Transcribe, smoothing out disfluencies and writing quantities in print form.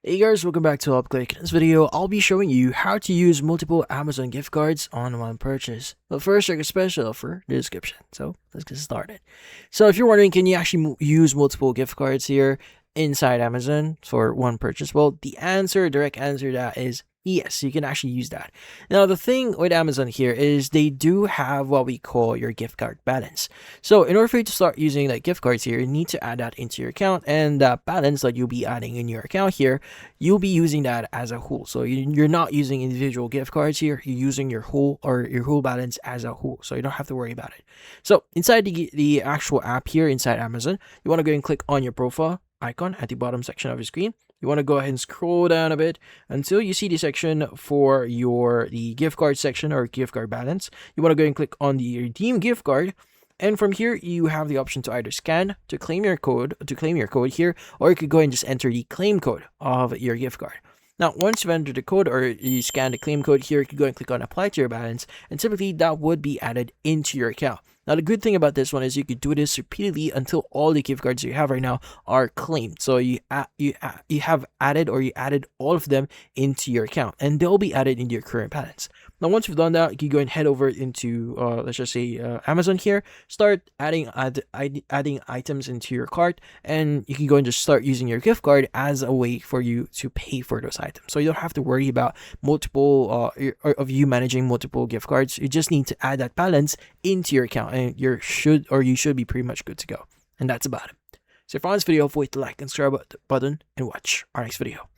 Hey guys, welcome back to UpClick. In this video, I'll be showing you how to use multiple Amazon gift cards on one purchase. But first, check a special offer in the description. So let's get started. So if you're wondering, can you actually use multiple gift cards here inside Amazon for one purchase? Well, direct answer to that is yes, you can actually use that. Now, the thing with Amazon here is they do have what we call your gift card balance. So in order for you to start using like gift cards here, you need to add that into your account, and that balance that you'll be adding in your account here, you'll be using that as a whole. So you're not using individual gift cards here, you're using your whole balance as a whole. So you don't have to worry about it. So inside the actual app here inside Amazon, you want to go and click on your profile icon at the bottom section of your screen. You want to go ahead and scroll down a bit until you see the section for the gift card section or gift card balance. You want to go and click on the redeem gift card. And from here, you have the option to either scan to claim your code here, or you could go and just enter the claim code of your gift card. Now, once you've entered the code or you scan the claim code here, you can go and click on apply to your balance, and typically that would be added into your account. Now, the good thing about this one is you could do this repeatedly until all the gift cards you have right now are claimed. So you have added all of them into your account, and they'll be added into your current balance. Now, once you've done that, you can go and head over into let's just say Amazon here. Start adding items into your cart, and you can go and just start using your gift card as a way for you to pay for those items. So you don't have to worry about multiple of you managing multiple gift cards. You just need to add that balance into your account, and you should be pretty much good to go. And that's about it. So if you found this video, hopefully hit the like and subscribe button and watch our next video.